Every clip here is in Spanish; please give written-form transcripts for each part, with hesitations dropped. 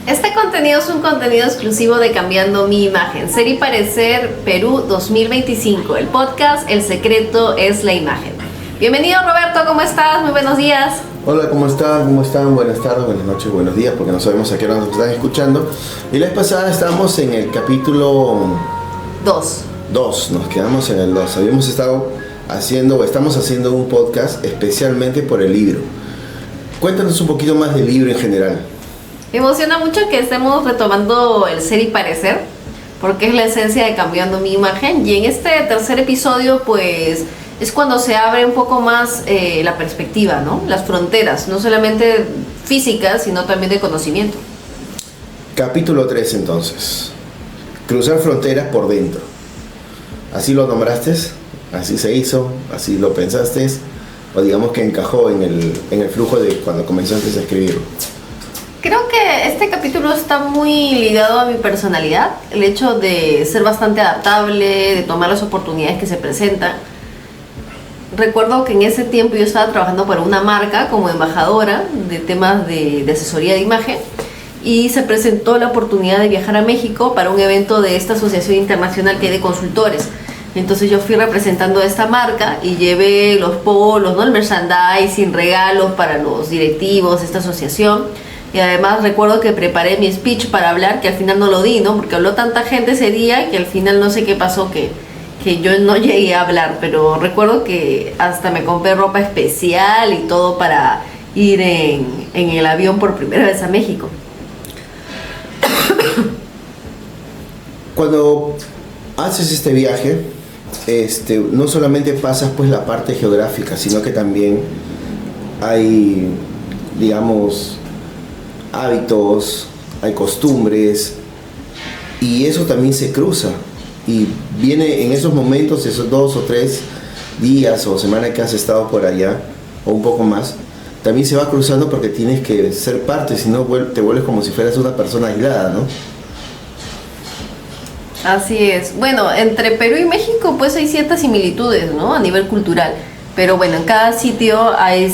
Este contenido es un contenido exclusivo de Cambiando mi Imagen, Ser y Parecer Perú 2025, el podcast El secreto es la imagen. Bienvenido Roberto, ¿cómo estás? Muy buenos días. Hola, ¿cómo están? ¿Cómo están? Buenas tardes, buenas noches, buenos días, porque no sabemos a qué hora nos están escuchando. Y la vez pasada estábamos en el capítulo 2. Nos quedamos en el 2. Habíamos estado haciendo, o estamos haciendo un podcast especialmente por el libro. Cuéntanos un poquito más del libro en general. Me emociona mucho que estemos retomando el Ser y Parecer, porque es la esencia de Cambiando mi Imagen. Y en este tercer episodio, pues, es cuando se abre un poco más la perspectiva, ¿no? Las fronteras, no solamente físicas, sino también de conocimiento. Capítulo 3, entonces. Cruzar fronteras por dentro. ¿Así lo nombraste? ¿Así se hizo? ¿Así lo pensaste? ¿O digamos que encajó en el flujo de cuando comenzaste a escribirlo? Creo que este capítulo está muy ligado a mi personalidad, el hecho de ser bastante adaptable, de tomar las oportunidades que se presentan. Recuerdo que en ese tiempo yo estaba trabajando para una marca como embajadora de temas de asesoría de imagen y se presentó la oportunidad de viajar a México para un evento de esta asociación internacional que hay de consultores. Entonces yo fui representando a esta marca y llevé los polos, ¿no? El merchandising, regalos para los directivos de esta asociación. Y además recuerdo que preparé mi speech para hablar, que al final no lo di, ¿no? Porque habló tanta gente ese día que al final no sé qué pasó, que yo no llegué a hablar. Pero recuerdo que hasta me compré ropa especial y todo para ir en el avión por primera vez a México. Cuando haces este viaje, no solamente pasas pues la parte geográfica, sino que también hay, digamos, hábitos, hay costumbres, y eso también se cruza y viene en esos momentos, esos 2 o 3 días o semanas que has estado por allá o un poco más, también se va cruzando porque tienes que ser parte, si no te vuelves como si fueras una persona aislada, ¿no? Así es. Bueno, entre Perú y México pues hay ciertas similitudes, ¿no? A nivel cultural, pero bueno, en cada sitio hay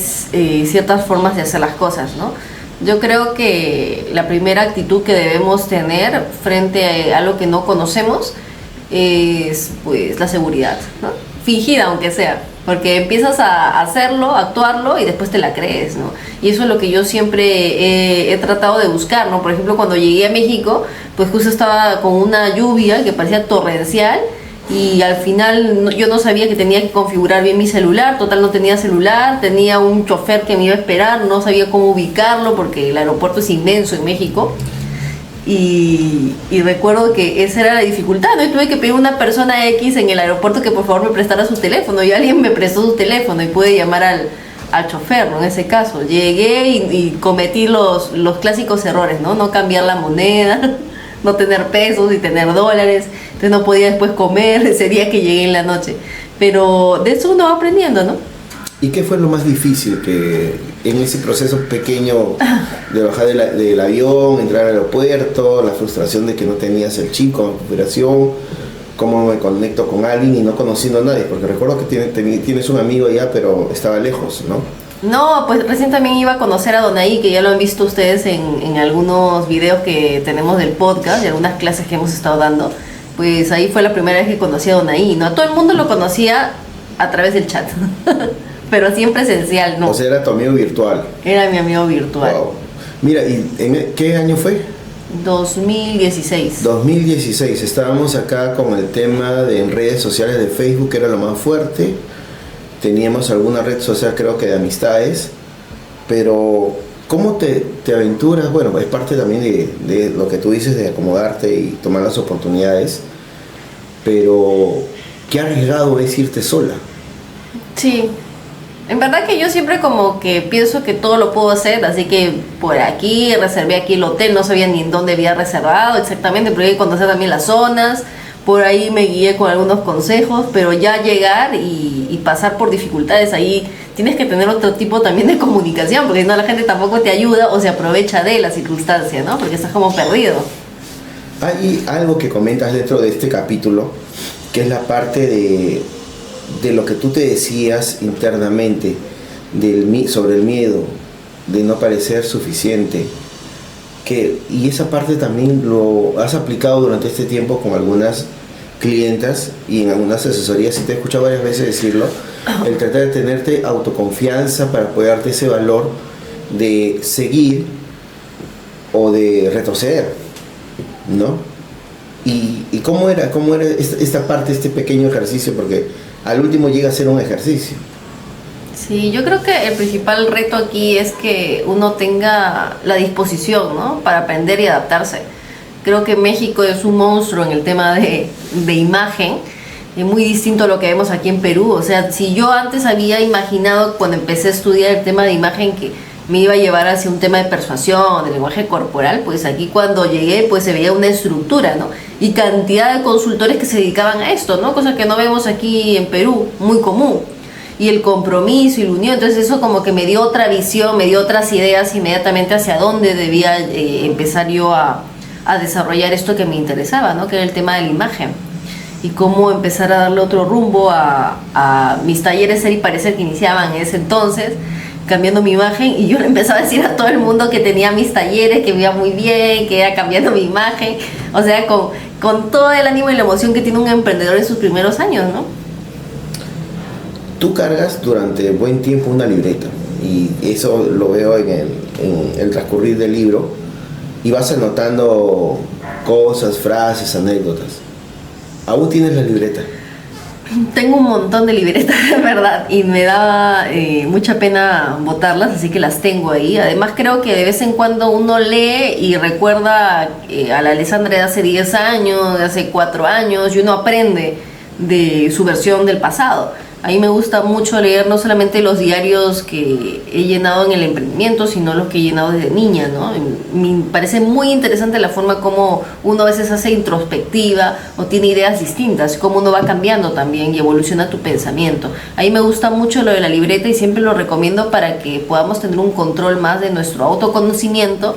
ciertas formas de hacer las cosas, ¿no? Yo creo que la primera actitud que debemos tener frente a lo que no conocemos es pues la seguridad, ¿no? Fingida aunque sea, porque empiezas a hacerlo, a actuarlo y después te la crees, ¿no? Y eso es lo que yo siempre he tratado de buscar, ¿no? Por ejemplo, cuando llegué a México, pues justo estaba con una lluvia que parecía torrencial y al final yo no sabía que tenía que configurar bien mi celular. Total, no tenía celular, tenía un chofer que me iba a esperar, no sabía cómo ubicarlo porque el aeropuerto es inmenso en México y recuerdo que esa era la dificultad, ¿no? Y tuve que pedir a una persona X en el aeropuerto que por favor me prestara su teléfono y alguien me prestó su teléfono y pude llamar al chofer, ¿no? En ese caso llegué y cometí los clásicos errores, ¿no? No cambiar la moneda, no tener pesos y tener dólares, entonces no podía después comer ese día que llegué en la noche, pero de eso uno va aprendiendo, ¿no? ¿Y qué fue lo más difícil que en ese proceso pequeño de bajar del avión, entrar al aeropuerto, la frustración de que no tenías el chip con recuperación, cómo me conecto con alguien y no conociendo a nadie? Porque recuerdo que tienes un amigo allá, pero estaba lejos, ¿no? No, pues recién también iba a conocer a Donaí, que ya lo han visto ustedes en algunos videos que tenemos del podcast y algunas clases que hemos estado dando. Pues ahí fue la primera vez que conocí a Donaí, ¿no? Todo el mundo lo conocía a través del chat, pero así en presencial, ¿no? O sea, era tu amigo virtual. Era mi amigo virtual. Wow. Mira, ¿y qué año fue? 2016. 2016. Estábamos acá con el tema de en redes sociales de Facebook, que era lo más fuerte. Teníamos alguna red social, creo que de amistades, pero ¿cómo te aventuras? Bueno, es parte también de lo que tú dices, de acomodarte y tomar las oportunidades, pero qué arriesgado es irte sola. Sí, en verdad que yo siempre como que pienso que todo lo puedo hacer, así que por aquí reservé aquí el hotel, no sabía ni en dónde había reservado exactamente, pero hay que conocer también las zonas. Por ahí me guié con algunos consejos, pero ya llegar y pasar por dificultades, ahí tienes que tener otro tipo también de comunicación, porque si no la gente tampoco te ayuda o se aprovecha de la circunstancia, ¿no? Porque estás como perdido. Hay algo que comentas dentro de este capítulo, que es la parte de lo que tú te decías internamente, sobre el miedo de no parecer suficiente, y esa parte también lo has aplicado durante este tiempo con algunas clientas y en algunas asesorías, y te he escuchado varias veces decirlo, el tratar de tenerte autoconfianza para poder darte ese valor de seguir o de retroceder, ¿no? ¿Y cómo era esta parte, este pequeño ejercicio? Porque al último llega a ser un ejercicio. Sí, yo creo que el principal reto aquí es que uno tenga la disposición, ¿no?, para aprender y adaptarse. Creo que México es un monstruo en el tema de imagen, es muy distinto a lo que vemos aquí en Perú. O sea, si yo antes había imaginado cuando empecé a estudiar el tema de imagen que me iba a llevar hacia un tema de persuasión, de lenguaje corporal, pues aquí cuando llegué pues se veía una estructura, ¿no? Y cantidad de consultores que se dedicaban a esto, ¿no? Cosa que no vemos aquí en Perú, muy común. Y el compromiso y la unión, entonces eso como que me dio otra visión, me dio otras ideas inmediatamente hacia dónde debía empezar yo a desarrollar esto que me interesaba, ¿no?, que era el tema de la imagen. Y cómo empezar a darle otro rumbo a mis talleres Ser y Parecer que iniciaban en ese entonces, cambiando mi imagen, y yo le empezaba a decir a todo el mundo que tenía mis talleres, que me iba muy bien, que iba cambiando mi imagen, o sea, con todo el ánimo y la emoción que tiene un emprendedor en sus primeros años, ¿no? Tú cargas durante buen tiempo una libreta, y eso lo veo en el transcurrir del libro, y vas anotando cosas, frases, anécdotas. ¿Aún tienes la libreta? Tengo un montón de libretas, de verdad, y me da mucha pena botarlas, así que las tengo ahí. Además creo que de vez en cuando uno lee y recuerda a la Alessandra de hace 10 años, de hace 4 años, y uno aprende de su versión del pasado. A mí me gusta mucho leer no solamente los diarios que he llenado en el emprendimiento, sino los que he llenado desde niña, ¿no? Me parece muy interesante la forma como uno a veces hace introspectiva o tiene ideas distintas, cómo uno va cambiando también y evoluciona tu pensamiento. A mí me gusta mucho lo de la libreta y siempre lo recomiendo para que podamos tener un control más de nuestro autoconocimiento,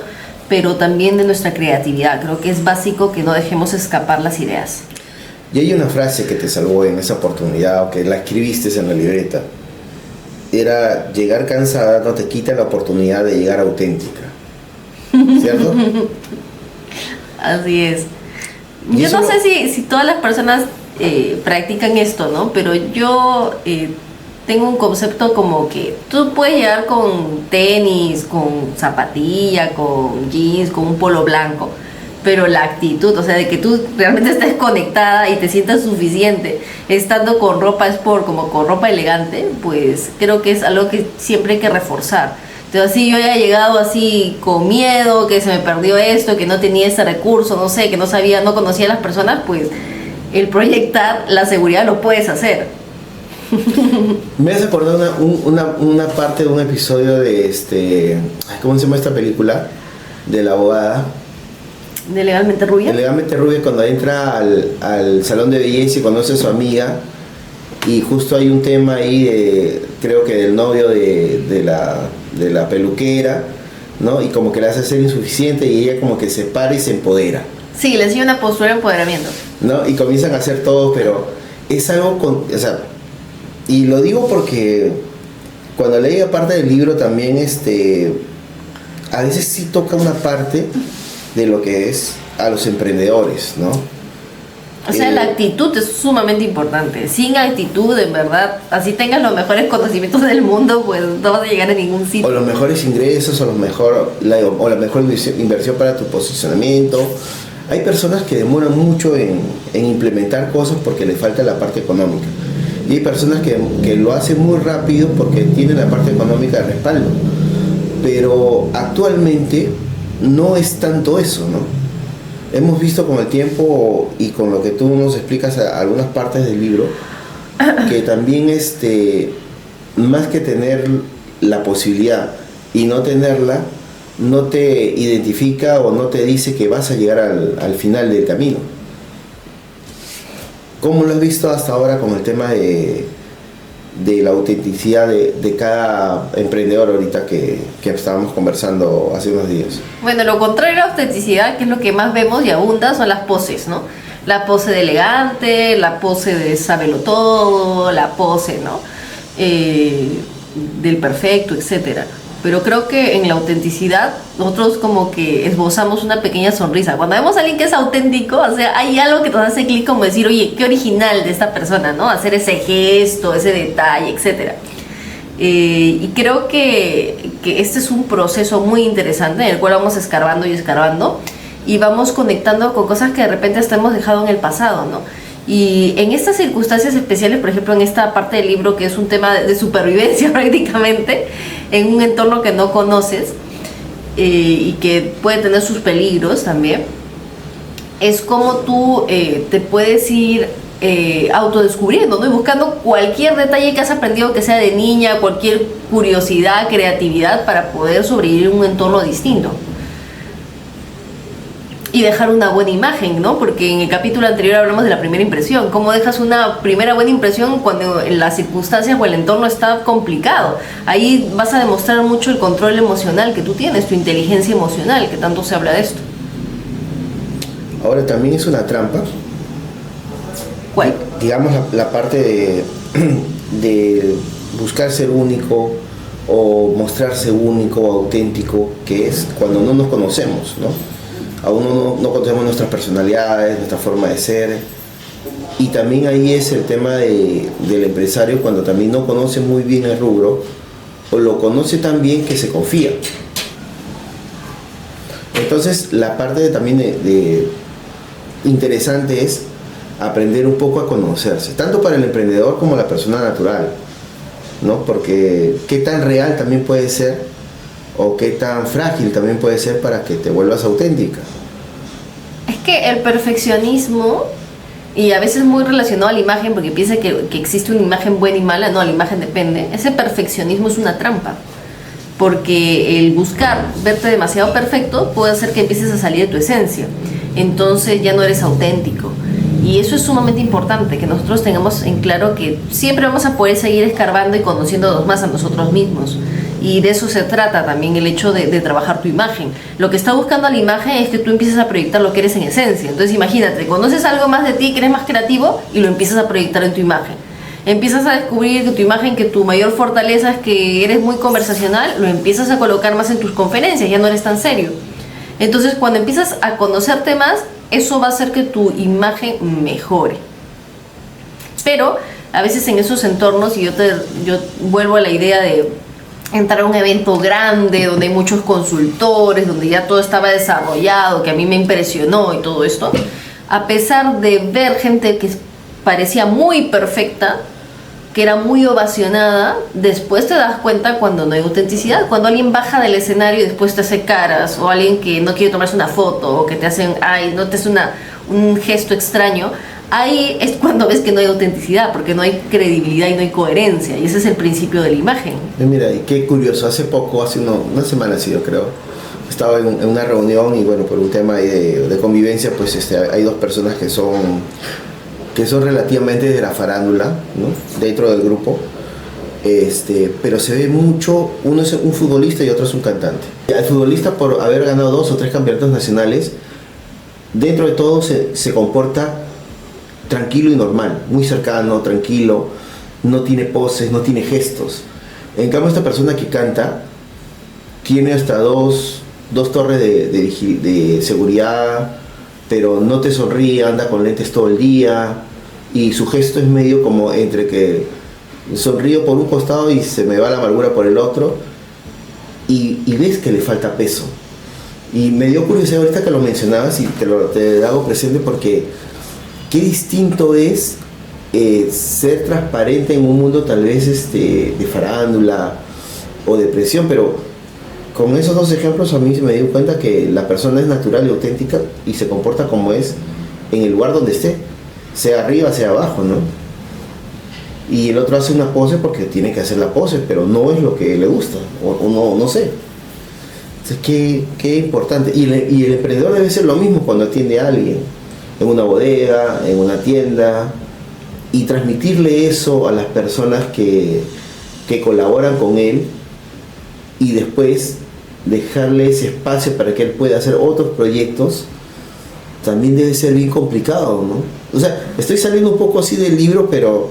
pero también de nuestra creatividad. Creo que es básico que no dejemos escapar las ideas. Y hay una frase que te salvó en esa oportunidad, o que la escribiste en la libreta. Era: llegar cansada no te quita la oportunidad de llegar auténtica. ¿Cierto? Así es. Yo no sé si todas las personas practican esto, ¿no? Pero yo tengo un concepto como que tú puedes llegar con tenis, con zapatilla, con jeans, con un polo blanco, pero la actitud, o sea, de que tú realmente estés conectada y te sientas suficiente estando con ropa sport como con ropa elegante, pues creo que es algo que siempre hay que reforzar. Entonces, si yo haya llegado así con miedo, que se me perdió esto, que no tenía ese recurso, no sé, que no sabía, no conocía a las personas, pues el proyectar la seguridad lo puedes hacer. Me has acordado una parte de un episodio de ¿cómo se llama esta película? De la abogada. ¿De Legalmente Rubia? Legalmente Rubia, cuando entra al salón de belleza y conoce a su amiga, y justo hay un tema ahí creo que del novio de la peluquera, ¿no? Y como que la hace ser insuficiente y ella como que se para y se empodera. Sí, le sigue una postura de empoderamiento, ¿no? Y comienzan a hacer todo, pero es algo o sea, y lo digo porque cuando leí parte del libro también a veces sí toca una parte de lo que es a los emprendedores, ¿no? O sea, la actitud es sumamente importante. Sin actitud, en verdad, así tengas los mejores conocimientos del mundo, pues no vas a llegar a ningún sitio. O los mejores ingresos, o la mejor inversión para tu posicionamiento. Hay personas que demoran mucho en implementar cosas porque les falta la parte económica. Y hay personas que lo hacen muy rápido porque tienen la parte económica de respaldo. Pero actualmente no es tanto eso, ¿no? Hemos visto con el tiempo y con lo que tú nos explicas a algunas partes del libro, que también más que tener la posibilidad y no tenerla, no te identifica o no te dice que vas a llegar al final del camino. ¿Cómo lo has visto hasta ahora con el tema de la autenticidad de cada emprendedor ahorita que estábamos conversando hace unos días? Bueno, lo contrario a la autenticidad, que es lo que más vemos y abunda, son las poses, ¿no? La pose de elegante, la pose de sábelo todo, la pose, ¿no? Del perfecto, etcétera. pero creo que en la autenticidad nosotros como que esbozamos una pequeña sonrisa. Cuando vemos a alguien que es auténtico, o sea, hay algo que nos hace clic como decir, oye, qué original de esta persona, ¿no? Hacer ese gesto, ese detalle, etcétera. Y creo que este es un proceso muy interesante en el cual vamos escarbando y escarbando y vamos conectando con cosas que de repente hasta hemos dejado en el pasado, ¿no? Y en estas circunstancias especiales, por ejemplo, en esta parte del libro que es un tema de supervivencia prácticamente, en un entorno que no conoces y que puede tener sus peligros también, es como tú te puedes ir autodescubriendo, ¿no? Y buscando cualquier detalle que has aprendido que sea de niña, cualquier curiosidad, creatividad para poder sobrevivir en un entorno distinto. Y dejar una buena imagen, ¿no? Porque en el capítulo anterior hablamos de la primera impresión. ¿Cómo dejas una primera buena impresión cuando en las circunstancias o el entorno está complicado? Ahí vas a demostrar mucho el control emocional que tú tienes, tu inteligencia emocional, que tanto se habla de esto. Ahora también es una trampa. ¿Cuál? Digamos la parte de buscar ser único o mostrarse único o auténtico, que es cuando no nos conocemos, ¿no? Aún no conocemos nuestras personalidades, nuestra forma de ser. Y también ahí es el tema del empresario cuando también no conoce muy bien el rubro o lo conoce tan bien que se confía. Entonces la parte también de interesante es aprender un poco a conocerse, tanto para el emprendedor como la persona natural, ¿no? Porque qué tan real también puede ser o qué tan frágil también puede ser para que te vuelvas auténtica. Es que el perfeccionismo, y a veces muy relacionado a la imagen, porque piensa que existe una imagen buena y mala, no, la imagen depende, ese perfeccionismo es una trampa, porque el buscar verte demasiado perfecto puede hacer que empieces a salir de tu esencia, entonces ya no eres auténtico. Y eso es sumamente importante, que nosotros tengamos en claro que siempre vamos a poder seguir escarbando y conociéndonos más a nosotros mismos. Y de eso se trata también el hecho de trabajar tu imagen. Lo que está buscando la imagen es que tú empieces a proyectar lo que eres en esencia. Entonces imagínate, conoces algo más de ti, que eres más creativo y lo empiezas a proyectar en tu imagen. Empiezas a descubrir que tu imagen, que tu mayor fortaleza es que eres muy conversacional, lo empiezas a colocar más en tus conferencias, ya no eres tan serio. Entonces cuando empiezas a conocerte más, eso va a hacer que tu imagen mejore. Pero a veces en esos entornos, y yo vuelvo a la idea de entrar a un evento grande donde hay muchos consultores, donde ya todo estaba desarrollado, que a mí me impresionó y todo esto, a pesar de ver gente que parecía muy perfecta, que era muy ovacionada, después te das cuenta cuando no hay autenticidad, cuando alguien baja del escenario y después te hace caras, o alguien que no quiere tomarse una foto, o que te hacen, no te hace un gesto extraño. Ahí es cuando ves que no hay autenticidad, porque no hay credibilidad y no hay coherencia, y ese es el principio de la imagen. Mira, y qué curioso, hace poco, hace una semana ha sido, creo, estaba en una reunión y bueno, por un tema de convivencia, pues hay dos personas que son relativamente de la farándula, ¿no? Dentro del grupo, pero se ve mucho, uno es un futbolista y otro es un cantante. El futbolista, por haber ganado 2 o 3 campeonatos nacionales, dentro de todo se comporta tranquilo y normal, muy cercano, tranquilo, no tiene poses, no tiene gestos. En cambio, esta persona que canta tiene hasta dos torres de seguridad, pero no te sonríe, anda con lentes todo el día, y su gesto es medio como entre que sonrío por un costado y se me va la amargura por el otro, y ves que le falta peso. Y me dio curiosidad ahorita que lo mencionabas y te hago presente porque qué distinto es ser transparente en un mundo tal vez de farándula o de presión, pero con esos 2 ejemplos a mí se me dio cuenta que la persona es natural y auténtica y se comporta como es en el lugar donde esté, sea arriba, sea abajo, ¿no? Y el otro hace una pose porque tiene que hacer la pose, pero no es lo que le gusta, o no sé. Entonces, qué importante. Y el emprendedor debe ser lo mismo cuando atiende a alguien, en una bodega, en una tienda, y transmitirle eso a las personas que colaboran con él, y después dejarle ese espacio para que él pueda hacer otros proyectos, también debe ser bien complicado, ¿no? O sea, estoy saliendo un poco así del libro, pero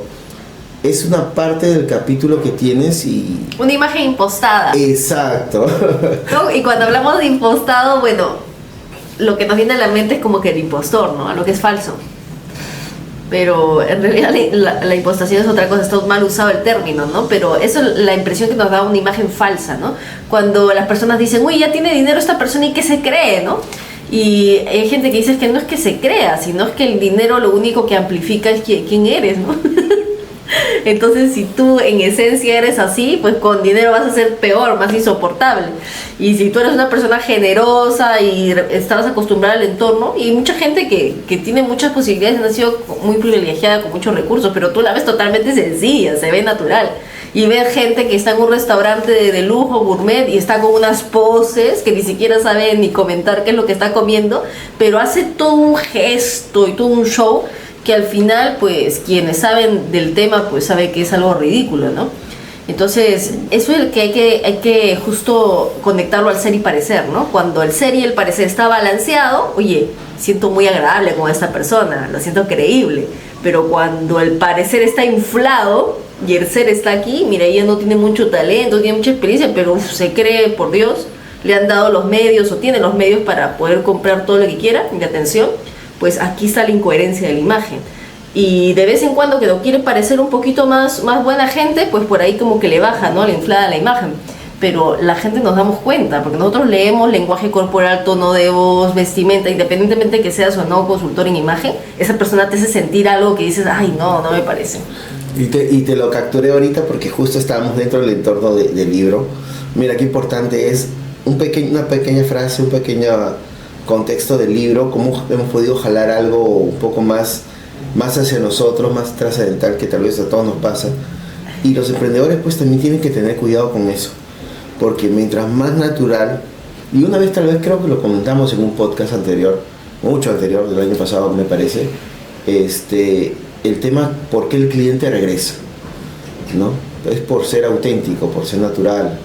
es una parte del capítulo que tienes y... Una imagen impostada. Exacto. ¿No? Y cuando hablamos de impostado, bueno, lo que nos viene a la mente es como que el impostor, ¿no? A lo que es falso. Pero en realidad la impostación es otra cosa, está mal usado el término, ¿no? Pero eso es la impresión que nos da una imagen falsa, ¿no? Cuando las personas dicen, uy, ya tiene dinero esta persona y ¿qué se cree, no? Y hay gente que dice que no es que se crea, sino es que el dinero lo único que amplifica es quién eres, ¿no? Entonces, si tú en esencia eres así, pues con dinero vas a ser peor, más insoportable. Y si tú eres una persona generosa y estás acostumbrada al entorno, y hay mucha gente que tiene muchas posibilidades, ha sido muy privilegiada con muchos recursos, pero tú la ves totalmente sencilla, se ve natural. Y ver gente que está en un restaurante de lujo, gourmet, y está con unas poses que ni siquiera sabe ni comentar qué es lo que está comiendo, pero hace todo un gesto y todo un show que al final, pues, quienes saben del tema, pues sabe que es algo ridículo, ¿no? Entonces, eso es el que hay que justo conectarlo al ser y parecer, ¿no? Cuando el ser y el parecer está balanceado, oye, siento muy agradable con esta persona, lo siento creíble, pero cuando el parecer está inflado y el ser está aquí, mira, ella no tiene mucho talento, tiene mucha experiencia, pero se cree, por Dios, le han dado los medios o tiene los medios para poder comprar todo lo que quiera, de atención, pues aquí está la incoherencia de la imagen. Y de vez en cuando que no quiere parecer un poquito más buena gente, pues por ahí como que le baja, ¿no? Le inflada la imagen. Pero la gente nos damos cuenta, porque nosotros leemos lenguaje corporal, tono de voz, vestimenta, independientemente de que seas o no consultor en imagen, esa persona te hace sentir algo que dices, ay, no me parece. Y te lo capturé ahorita porque justo estábamos dentro del entorno del libro. Mira qué importante es una pequeña frase, un pequeño contexto del libro, cómo hemos podido jalar algo un poco más hacia nosotros, más trascendental, que tal vez a todos nos pasa. Y los emprendedores pues también tienen que tener cuidado con eso, porque mientras más natural, y una vez tal vez creo que lo comentamos en un podcast anterior, mucho anterior, del año pasado me parece, el tema por qué el cliente regresa, ¿no? Es por ser auténtico, por ser natural,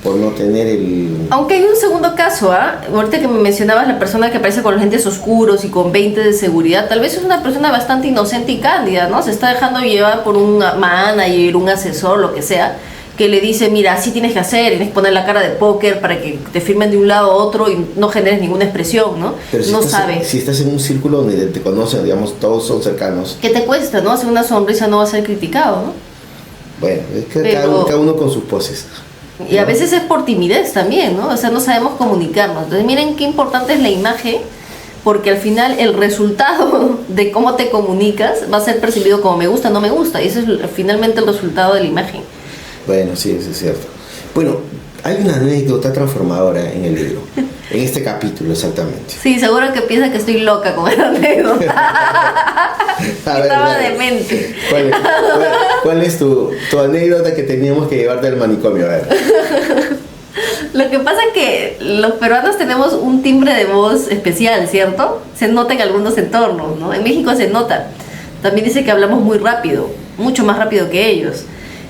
por no tener el... Aunque hay un segundo caso, ahorita que me mencionabas la persona que aparece con los lentes oscuros y con 20 de seguridad, tal vez es una persona bastante inocente y cándida, ¿no? Se está dejando llevar por un manager, un asesor, lo que sea, que le dice, mira, así tienes que hacer, tienes que poner la cara de póker para que te firmen de un lado a otro y no generes ninguna expresión, ¿no? Pero si no estás, sabes. Si estás en un círculo donde te conocen, digamos, todos son cercanos. ¿Qué te cuesta, no? Hacer una sonrisa no va a ser criticado, ¿no? Bueno, es que cada uno con sus poses. Y a veces es por timidez también, ¿no? O sea, no sabemos comunicarnos. Entonces, miren qué importante es la imagen, porque al final el resultado de cómo te comunicas va a ser percibido como me gusta, no me gusta. Y eso es finalmente el resultado de la imagen. Bueno, sí, eso es cierto. Bueno, hay una anécdota transformadora en el libro, en este capítulo exactamente. Sí, seguro que piensa que estoy loca con esa anécdota. Estaba demente. ¿Cuál es tu anécdota que teníamos que llevarte al manicomio? A ver. Lo que pasa es que los peruanos tenemos un timbre de voz especial, ¿cierto? Se nota en algunos entornos, ¿no? En México se nota. También dice que hablamos muy rápido, mucho más rápido que ellos.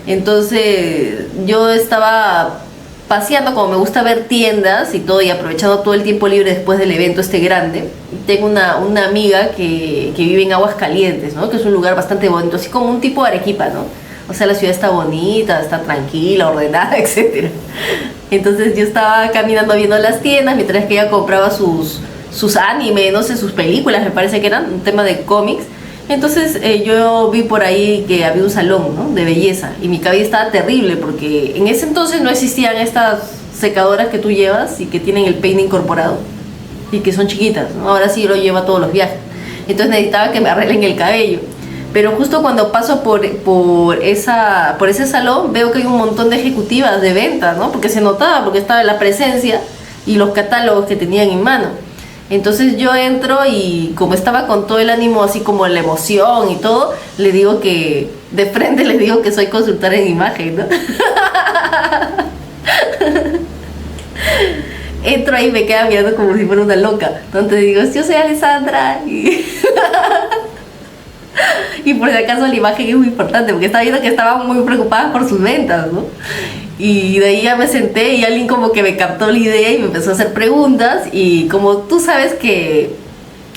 Entonces yo estaba paseando, como me gusta ver tiendas y todo, y aprovechando todo el tiempo libre después del evento grande. Tengo una amiga que vive en Aguascalientes, ¿no? Que es un lugar bastante bonito, así como un tipo de Arequipa, ¿no? O sea, la ciudad está bonita, está tranquila, ordenada, etc. Entonces yo estaba caminando viendo las tiendas mientras que ella compraba sus anime, no sé, sus películas, me parece que eran un tema de cómics. Entonces yo vi por ahí que había un salón, ¿no? De belleza, y mi cabello estaba terrible porque en ese entonces no existían estas secadoras que tú llevas y que tienen el peine incorporado y que son chiquitas, ¿no? Ahora sí lo llevo a todos los viajes. Entonces necesitaba que me arreglen el cabello. Pero justo cuando paso por ese salón veo que hay un montón de ejecutivas de ventas, ¿no? Porque se notaba, porque estaba la presencia y los catálogos que tenían en mano. Entonces yo entro y como estaba con todo el ánimo, así como la emoción y todo, le digo que, de frente les digo que soy consultora en imagen, ¿no? Entro ahí y me queda mirando como si fuera una loca. Entonces digo, yo soy Alessandra. Y por si acaso la imagen es muy importante, porque estaba viendo que estaban muy preocupadas por sus ventas, ¿no? Y de ahí ya me senté y alguien como que me captó la idea y me empezó a hacer preguntas. Y como tú sabes que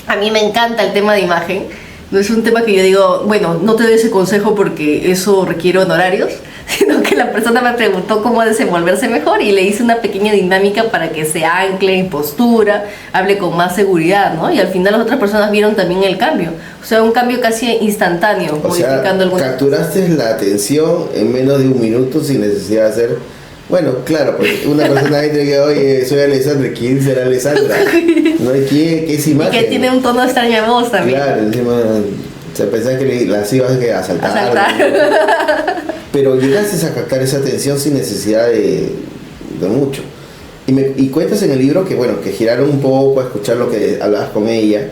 a mí me encanta el tema de imagen, No es un tema que yo digo, bueno, no te doy ese consejo porque eso requiere honorarios, sino que la persona me preguntó cómo desenvolverse mejor y le hice una pequeña dinámica para que se ancle en postura, hable con más seguridad, ¿no? Y al final las otras personas vieron también el cambio. O sea, un cambio casi instantáneo, o modificando sea, capturaste la atención en menos de un minuto sin necesidad de hacer... Bueno, claro, pues una persona que diga, oye, soy Alessandra, ¿quién será Alessandra? ¿No? ¿Qué es imagen? Y que tiene un tono de extraña voz también. Claro, encima se pensaba que las ibas a asaltar. Pero llegaste a captar esa atención sin necesidad de mucho. Y cuentas en el libro que, bueno, que giraron un poco a escuchar lo que hablabas con ella,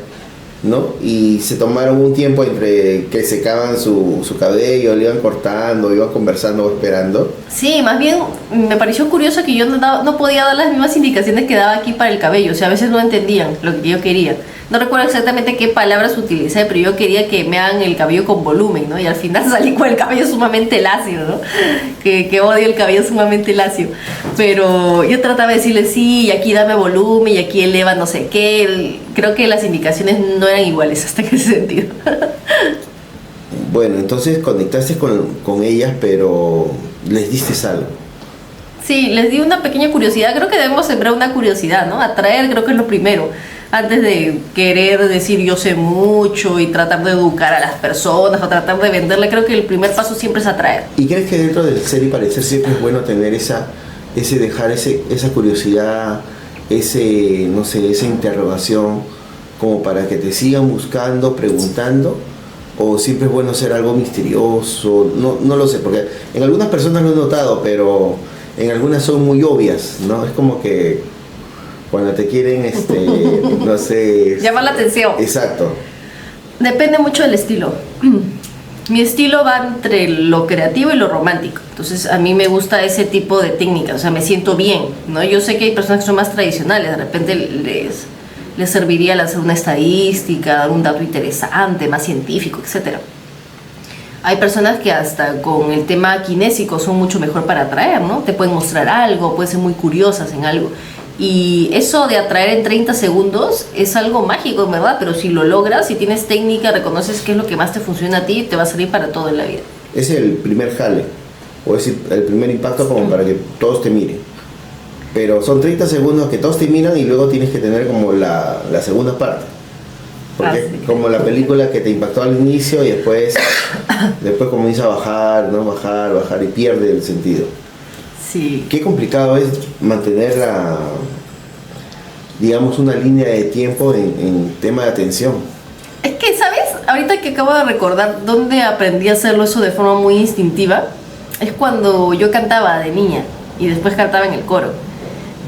¿no? Y se tomaron un tiempo entre que secaban su cabello, le iban cortando, iban conversando o esperando. Sí, más bien me pareció curioso que yo no podía dar las mismas indicaciones que daba aquí para el cabello. O sea, a veces no entendían lo que yo quería. No recuerdo exactamente qué palabras utilicé, pero yo quería que me hagan el cabello con volumen, ¿no? Y al final salí con el cabello sumamente lacio, ¿no? Que odio el cabello sumamente lacio. Pero yo trataba de decirle, sí, y aquí dame volumen, y aquí eleva no sé qué. Creo que las indicaciones no eran iguales hasta en ese sentido. Bueno, entonces conectaste con ellas, pero les diste algo. Sí, les di una pequeña curiosidad. Creo que debemos sembrar una curiosidad, ¿no? Atraer, creo que es lo primero. Antes de querer decir yo sé mucho y tratar de educar a las personas o tratar de venderle, creo que el primer paso siempre es atraer. ¿Y crees que dentro del ser y parecer siempre es bueno tener esa curiosidad, no sé, esa interrogación como para que te sigan buscando, preguntando? ¿O siempre es bueno ser algo misterioso? No lo sé, porque en algunas personas lo he notado, pero en algunas son muy obvias, ¿no? Es como que cuando te quieren, no sé... llamar la atención. Exacto. Depende mucho del estilo. Mi estilo va entre lo creativo y lo romántico. Entonces, a mí me gusta ese tipo de técnica. O sea, me siento bien, ¿no? Yo sé que hay personas que son más tradicionales. De repente les serviría lanzar una estadística, un dato interesante, más científico, etc. Hay personas que hasta con el tema kinésico son mucho mejor para atraer, ¿no? Te pueden mostrar algo, pueden ser muy curiosas en algo. Y eso de atraer en 30 segundos es algo mágico, en verdad, pero si lo logras, si tienes técnica, reconoces qué es lo que más te funciona a ti, te va a salir para todo en la vida. Es el primer jale, o es el primer impacto como para que todos te miren. Pero son 30 segundos que todos te miran y luego tienes que tener como la segunda parte. Porque sí. Como la película que te impactó al inicio y después comienza a bajar, ¿no? Bajar y pierde el sentido. Sí. Qué complicado es mantener digamos, una línea de tiempo en tema de atención. Es que, ¿sabes? Ahorita que acabo de recordar dónde aprendí a hacerlo eso de forma muy instintiva, es cuando yo cantaba de niña y después cantaba en el coro.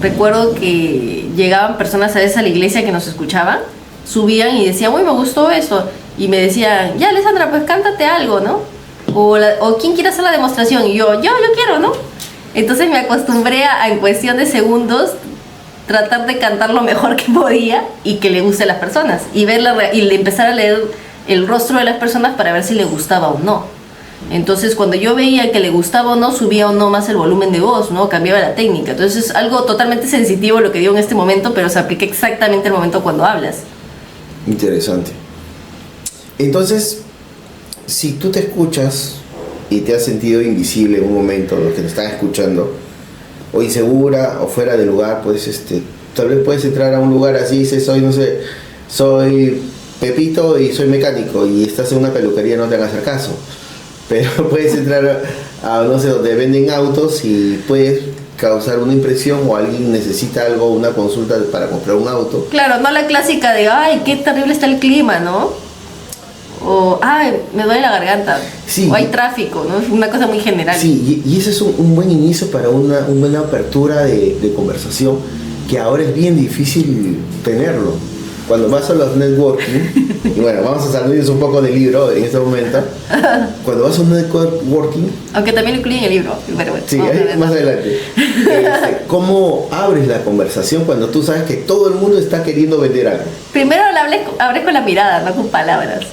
Recuerdo que llegaban personas a veces a la iglesia que nos escuchaban, subían y decían, uy, me gustó eso. Y me decían, ya, Alessandra, pues cántate algo, ¿no? O ¿quién quiere hacer la demostración? Y yo quiero, ¿no? Entonces me acostumbré a, en cuestión de segundos, tratar de cantar lo mejor que podía y que le guste a las personas. Y empezar a leer el rostro de las personas para ver si le gustaba o no. Entonces cuando yo veía que le gustaba o no, subía o no más el volumen de voz, ¿no? Cambiaba la técnica. Entonces es algo totalmente sensitivo lo que digo en este momento, pero se aplica exactamente el momento cuando hablas. Interesante. Entonces, si tú te escuchas y te has sentido invisible en un momento, los que te están escuchando, o insegura o fuera de lugar, pues tal vez puedes entrar a un lugar así y dices, soy Pepito y soy mecánico, y estás en una peluquería, no te hagas hacer caso. Pero puedes entrar a no sé, donde venden autos y puedes causar una impresión, o alguien necesita algo, una consulta para comprar un auto. Claro, no la clásica de, ay, qué terrible está el clima, ¿no? O, ay, me duele la garganta. Sí. O hay tráfico, ¿no? Es una cosa muy general. Sí, y ese es un buen inicio para una buena apertura de conversación, que ahora es bien difícil tenerlo. Cuando vas a los networking, y bueno, vamos a salirnos un poco del libro en este momento. Cuando vas a un networking... Aunque también lo incluye en el libro, pero bueno. Sí, vamos a ver. más adelante. ¿Cómo abres la conversación cuando tú sabes que todo el mundo está queriendo vender algo? Primero abres con la mirada, no con palabras.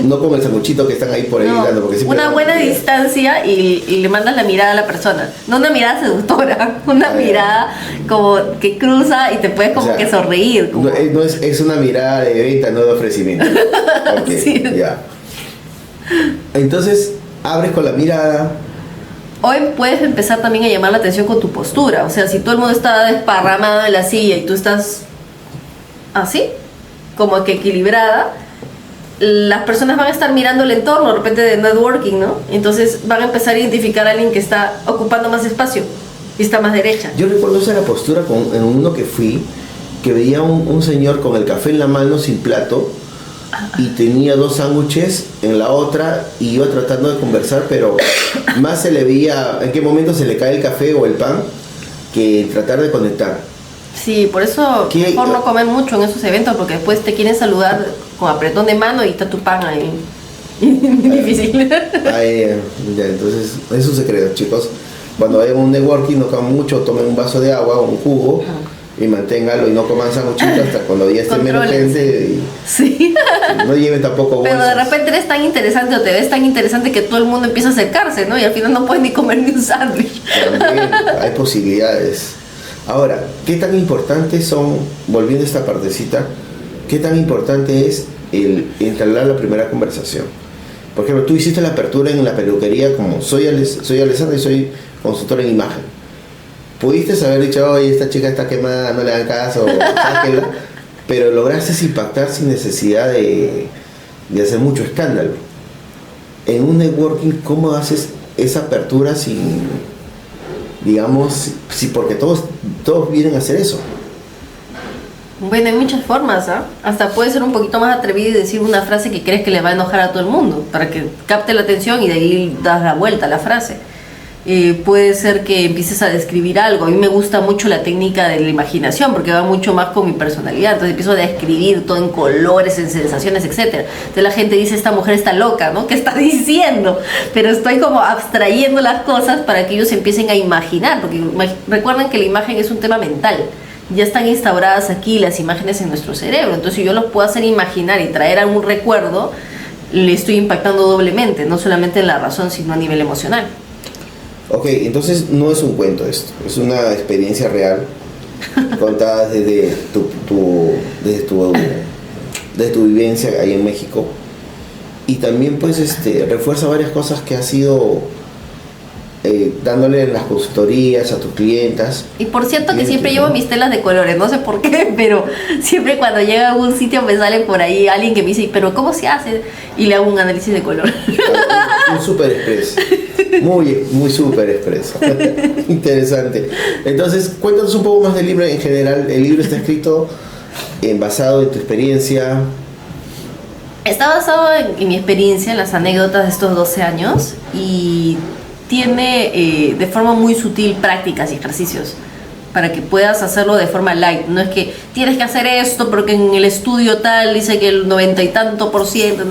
No como el sanguchito que están ahí por ahí No, dando, porque siempre una dan buena ideas. distancia y le mandas la mirada a la persona. No una mirada seductora, una Ah, ya. mirada como que cruza y te puedes como O sea, que sonreír. Como... No es una mirada de venta, no de ofrecimiento. Ok, Sí. ya. Entonces, abres con la mirada. Hoy puedes empezar también a llamar la atención con tu postura. O sea, si todo el mundo está desparramado en la silla y tú estás así, como que equilibrada, las personas van a estar mirando el entorno, de repente de networking, ¿no? Entonces van a empezar a identificar a alguien que está ocupando más espacio y está más derecha. Yo recuerdo esa la postura en uno que fui, que veía un señor con el café en la mano sin plato y tenía 2 sándwiches en la otra y iba tratando de conversar, pero más se le veía en qué momento se le cae el café o el pan que tratar de conectar. Sí, por eso ¿Qué? mejor no comer mucho en esos eventos porque después te quieren saludar con apretón de mano y está tu pan ahí. Difícil. Ya, entonces, es un secreto, chicos. Cuando vayan a un networking, no coman mucho, tomen un vaso de agua o un jugo y manténganlo y no coman sanguchitos hasta cuando ya esté menos Controles. gente. Sí. Y no lleven tampoco bolsas. Pero de repente eres tan interesante o te ves tan interesante que todo el mundo empieza a acercarse, ¿no? Y al final no puedes ni comer ni un sándwich. También hay posibilidades. Ahora, ¿qué tan importantes son, volviendo a esta partecita, qué tan importante es el entablar la primera conversación? Por ejemplo, tú hiciste la apertura en la peluquería como soy Alessandra y soy consultora en imagen. Pudiste haber dicho, oye, esta chica está quemada, no le hagan caso, sáquenla, pero lograste impactar sin necesidad de hacer mucho escándalo. En un networking, ¿cómo haces esa apertura sin, digamos, sí, porque todos vienen a hacer eso? Bueno, hay muchas formas, ¿ah? Hasta puedes ser un poquito más atrevido y decir una frase que crees que le va a enojar a todo el mundo, para que capte la atención y de ahí das la vuelta a la frase. Puede ser que empieces a describir algo. A mí me gusta mucho la técnica de la imaginación porque va mucho más con mi personalidad. Entonces empiezo a describir todo en colores, en sensaciones, etc. Entonces la gente dice, esta mujer está loca, ¿no? ¿Qué está diciendo? Pero estoy como abstrayendo las cosas para que ellos empiecen a imaginar, porque recuerden que la imagen es un tema mental. Ya están instauradas aquí las imágenes en nuestro cerebro. Entonces si yo los puedo hacer imaginar y traer algún recuerdo, le estoy impactando doblemente, no solamente en la razón, sino a nivel emocional. Ok, entonces no es un cuento esto, es una experiencia real contada desde tu vivencia ahí en México, y también pues refuerza varias cosas que has ido dándole en las consultorías a tus clientas. Y por cierto que Clientes, siempre ¿no? llevo mis telas de colores, no sé por qué, pero siempre cuando llega a algún sitio me sale por ahí alguien que me dice, pero ¿cómo se hace? Y le hago un análisis de color. Un super expreso, muy super expreso. Interesante. Entonces, cuéntanos un poco más del libro en general. El libro está escrito basado en tu experiencia. Está basado en mi experiencia, en las anécdotas de estos 12 años y tiene de forma muy sutil prácticas y ejercicios para que puedas hacerlo de forma light. No es que tienes que hacer esto porque en el estudio tal dice que el 90 y tanto %,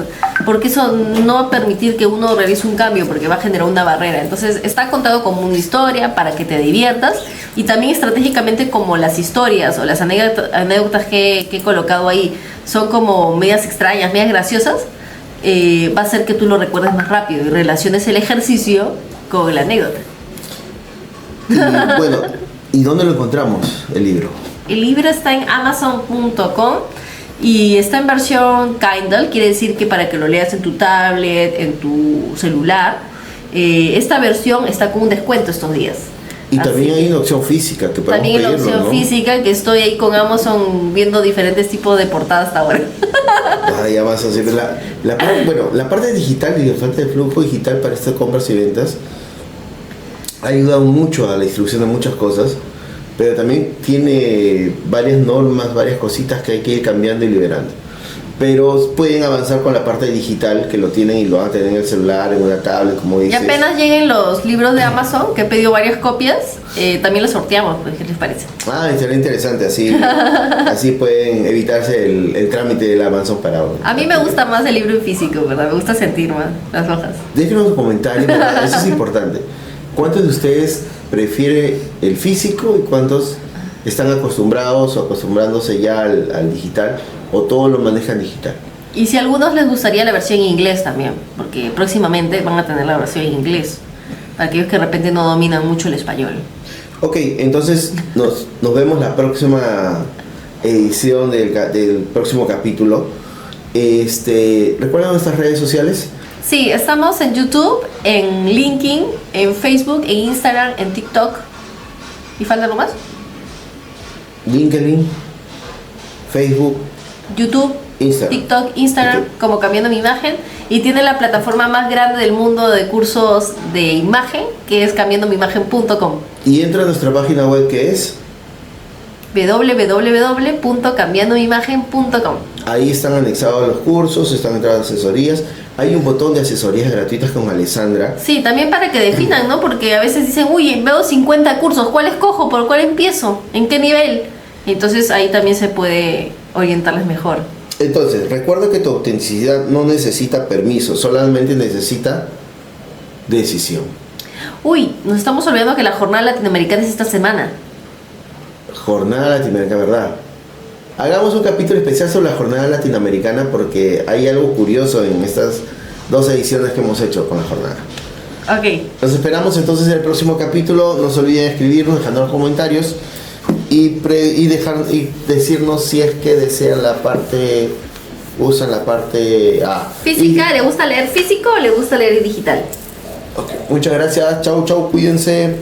porque eso no va a permitir que uno realice un cambio porque va a generar una barrera. Entonces está contado como una historia para que te diviertas y también estratégicamente como las historias o las anécdotas que he colocado ahí son como medias extrañas, medias graciosas, va a hacer que tú lo recuerdes más rápido y relaciones el ejercicio con la anécdota. Y bueno, ¿y dónde lo encontramos, el libro? El libro está en amazon.com y está en versión Kindle, quiere decir que para que lo leas en tu tablet, en tu celular. Esta versión está con un descuento estos días. Y Así también hay que una opción física que podemos también la pedirlo, opción ¿no? física, que estoy ahí con Amazon viendo diferentes tipos de portadas hasta ahora. Ay, Amazon siempre la parte digital y la parte de flujo digital para estas compras y ventas ha ayudado mucho a la distribución de muchas cosas, pero también tiene varias normas, varias cositas que hay que ir cambiando y liberando. Pero pueden avanzar con la parte digital, que lo tienen y lo van a tener en el celular, en una tablet, como Y dices. apenas lleguen los libros de Amazon, que he pedido varias copias, también los sorteamos, pues, ¿qué les parece? Ah, será interesante, así pueden evitarse el trámite del Amazon para... A mí me gusta más el libro en físico, ¿verdad? Me gusta sentir más las hojas. Déjenos un comentario, ¿verdad? Eso es importante. ¿Cuántos de ustedes prefiere el físico y cuántos están acostumbrados o acostumbrándose ya al digital o todo lo manejan digital? Y si a algunos les gustaría la versión en inglés también, porque próximamente van a tener la versión en inglés, para aquellos que de repente no dominan mucho el español. Ok, entonces nos vemos la próxima edición del próximo capítulo. ¿Recuerdan nuestras redes sociales? Sí, estamos en YouTube, en LinkedIn, en Facebook, en Instagram, en TikTok. ¿Y falta algo más? LinkedIn, Facebook, YouTube, TikTok, Instagram, YouTube. como Cambiando mi Imagen. Y tiene la plataforma más grande del mundo de cursos de imagen, que es cambiandomiimagen.com. Y entra a nuestra página web, que es www.cambiandomiimagen.com. ahí están anexados los cursos, están entrando asesorías. Hay un botón de asesorías gratuitas con Alessandra. Sí, también para que definan, ¿no? Porque a veces dicen, uy, veo 50 cursos, ¿cuál escojo? ¿Por cuál empiezo? ¿En qué nivel? Y entonces ahí también se puede orientarles mejor. Entonces, recuerda que tu autenticidad no necesita permiso, solamente necesita decisión. Uy, nos estamos olvidando que la jornada latinoamericana es esta semana. Jornada latinoamericana, ¿verdad? Hagamos un capítulo especial sobre la jornada latinoamericana porque hay algo curioso en estas 2 ediciones que hemos hecho con la jornada. Ok. Nos esperamos entonces en el próximo capítulo. No se olviden escribirnos, dejando los comentarios y decirnos si es que desean usan la parte A. Física, ¿le gusta leer físico o le gusta leer digital? Ok, muchas gracias. Chau, chau, cuídense.